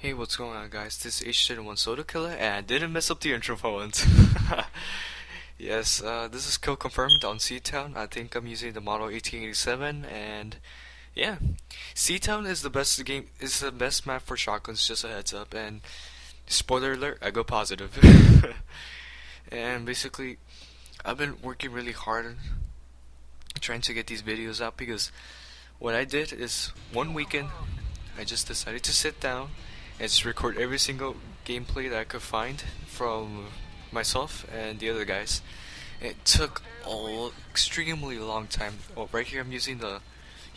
Hey, what's going on, guys? This is H1 Soda Killer, and I didn't mess up the intro for once. Yes, this is kill confirmed on Seatown. I think I'm using the model 1887, and yeah, Seatown is the best game. Is the best map for shotguns. Just a heads up. And spoiler alert, I go positive. And basically, I've been working really hard trying to get these videos out because what I did is one weekend I just decided to sit down and just record every single gameplay that I could find from myself and the other guys. It took an extremely long time. Oh, right here I'm using the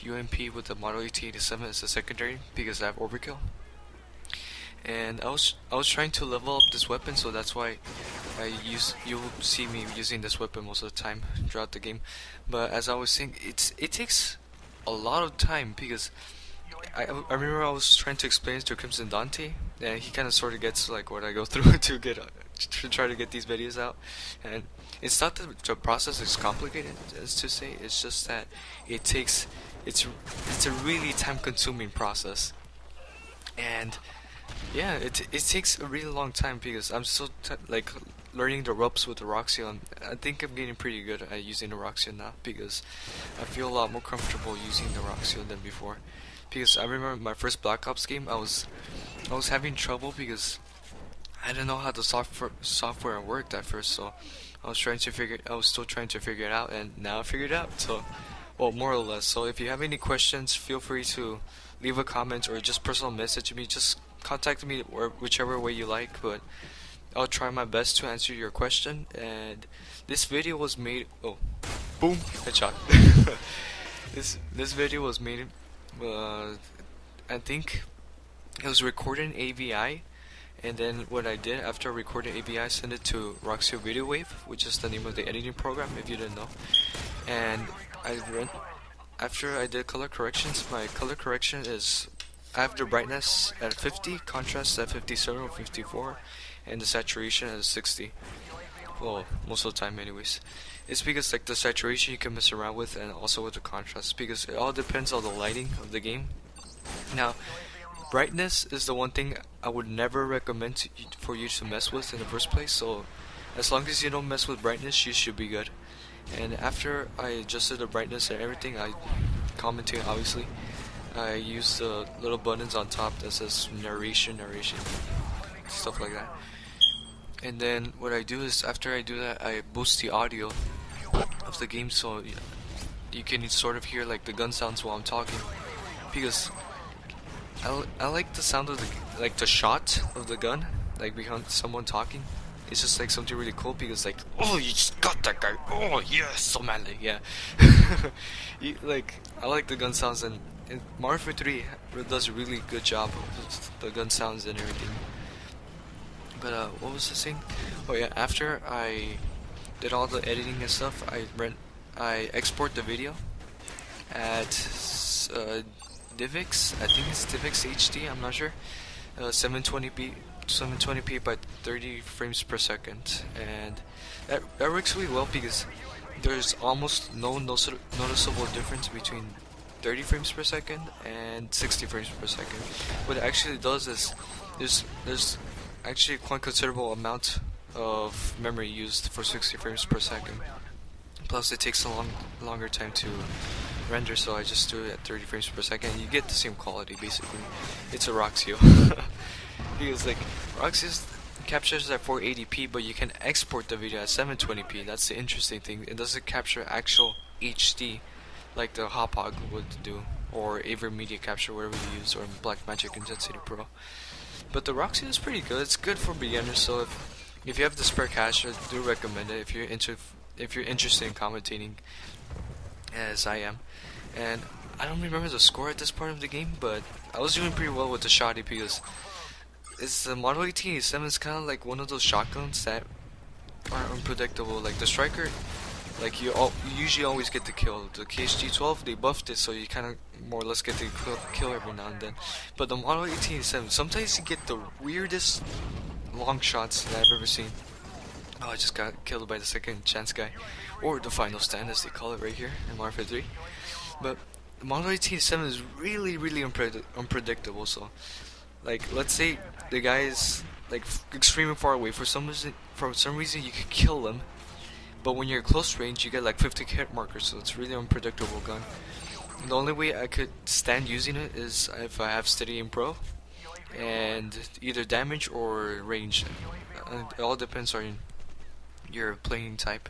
UMP with the Model 1887 as a secondary because I have overkill. And I was trying to level up this weapon, so that's why you'll see me using this weapon most of the time throughout the game. But as I was saying, it takes a lot of time because I remember I was trying to explain it to Crimson Dante, and he kind of sort of gets like what I go through to try to get these videos out. And it's not that the process is complicated, as to say. It's just that it's a really time-consuming process, and yeah, it takes a really long time because I'm still like learning the ropes with the Roxio. And I think I'm getting pretty good at using the Roxio now because I feel a lot more comfortable using the Roxio than before. Because I remember my first Black Ops game, I was having trouble because I didn't know how the software worked at first. So I was still trying to figure it out, and now I figured it out. So, well, more or less. So if you have any questions, feel free to leave a comment or just personal message me. Just contact me or whichever way you like, but I'll try my best to answer your question. And this video was made. Oh, boom, headshot. This video was made. I think it was recorded in AVI, and then what I did after recording AVI, I sent it to Roxio Video Wave, which is the name of the editing program if you didn't know. And after I did color corrections, my color correction is I have the brightness at 50, contrast at 57 or 54, and the saturation at 60. Well, most of the time anyways. It's because like the saturation you can mess around with, and also with the contrast, because it all depends on the lighting of the game. Now, brightness is the one thing I would never recommend for you to mess with in the first place, so as long as you don't mess with brightness, you should be good. And after I adjusted the brightness and everything, I commented obviously, I used the little buttons on top that says narration, stuff like that. And then what I do is, after I do that, I boost the audio of the game so you can sort of hear like the gun sounds while I'm talking, because I like the sound of the shot of the gun, like behind someone talking. It's just like something really cool because like, oh, you just got that guy, oh yeah, so manly, yeah. I like the gun sounds, and MW3 does a really good job of the gun sounds and everything. But what was this thing? Oh yeah, after I did all the editing and stuff, I export the video at DivX. I think it's DivX HD. I'm not sure. 720p by 30 frames per second, and that works really well because there's almost no noticeable difference between 30 frames per second and 60 frames per second. What it actually does is there's actually quite considerable amount of memory used for 60 frames per second. Plus it takes a longer time to render, so I just do it at 30 frames per second. You get the same quality basically. It's a Roxio. Because like Roxio captures at 480p, but you can export the video at 720p. That's the interesting thing. It doesn't capture actual HD like the Hopog would do, or Aver Media Capture, whatever you use, or Blackmagic Intensity Pro. But the Roxio is pretty good. It's good for beginners. So if you have the spare cash, I do recommend it if you're interested in commentating, as I am. And I don't remember the score at this part of the game, but I was doing pretty well with the shotty because it's the Model 1887 is kind of like one of those shotguns that are unpredictable. Like the Striker, like you usually always get the kill. The KSG-12, they buffed it, so you kind of more or less get the kill every now and then. But the Model 1887, sometimes you get the weirdest long shots that I've ever seen. Oh, I just got killed by the second chance guy, or the final stand as they call it right here in MW3. But the Model 1887 is really unpredictable, so Like, let's say the guy is like extremely far away. For some reason, you could kill him. But when you're close range, you get like 50 hit markers, so it's really unpredictable gun. The only way I could stand using it is if I have steady aim pro, and either damage or range. It all depends on your playing type.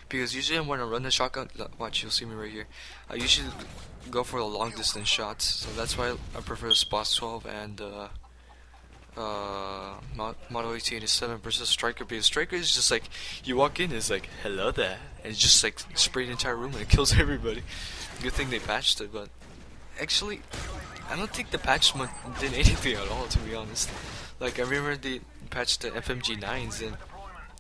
Because usually when I run the shotgun, watch, you'll see me right here. I usually go for the long distance shots, so that's why I prefer the Spots 12 and Model 1887 versus Striker, because Striker is just like, you walk in, it's like, hello there, and it's just like spray the entire room and it kills everybody. Good thing they patched it, but actually, I don't think the patch did anything at all, to be honest. Like, I remember they patched the FMG9s and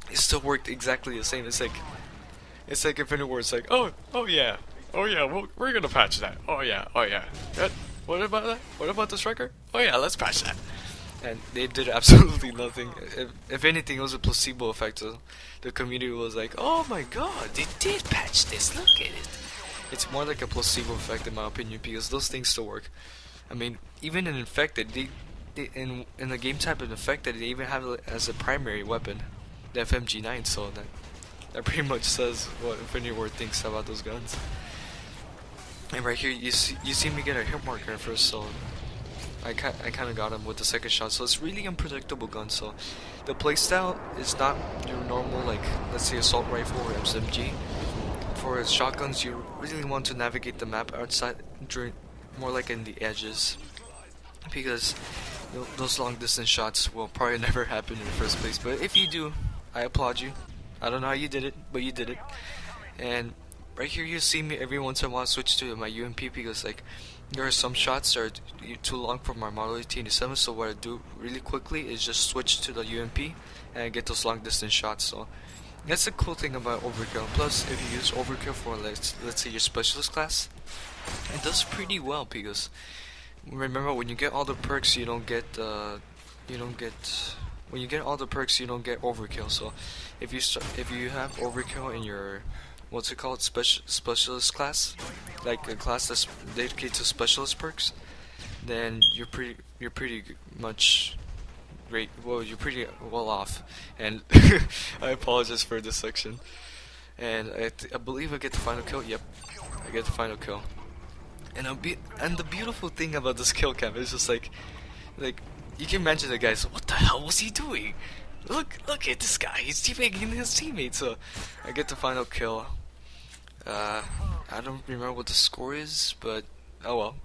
it still worked exactly the same. It's like Infinite War, it's like, oh yeah, we're gonna patch that. Oh yeah. What about that? What about the Striker? Oh yeah, let's patch that. And they did absolutely nothing. If anything, it was a placebo effect. So the community was like, "Oh my God, they did patch this. Look at it." It's more like a placebo effect, in my opinion, because those things still work. I mean, even in Infected, in the game type of Infected, they even have it as a primary weapon, the FMG9. So that pretty much says what Infinity Ward thinks about those guns. And right here, you see me get a hit marker first, so I kind of got him with the second shot. So it's really unpredictable gun. So the playstyle is not your normal, like, let's say assault rifle or SMG. For shotguns, you really want to navigate the map outside, more like in the edges, because those long distance shots will probably never happen in the first place. But if you do, I applaud you. I don't know how you did it, but you did it. And right here, you see me every once in a while switch to my UMP, because like, there are some shots that are too long for my Model 1887, so what I do really quickly is just switch to the UMP and get those long distance shots. So that's the cool thing about Overkill. Plus, if you use Overkill for, let's say, your specialist class, it does pretty well, because remember, when you get all the perks, you don't get when you get all the perks, you don't get Overkill. So if you have Overkill in your, what's it called, specialist class, like a class that's dedicated to specialist perks, then you're pretty much great. Well, you're pretty well off. And I apologize for this section. And I believe I get the final kill. Yep, I get the final kill. And the beautiful thing about this kill cam is just like you can imagine the guys. What the hell was he doing? Look at this guy. He's teammating his teammates. So I get the final kill. I don't remember what the score is, but oh well.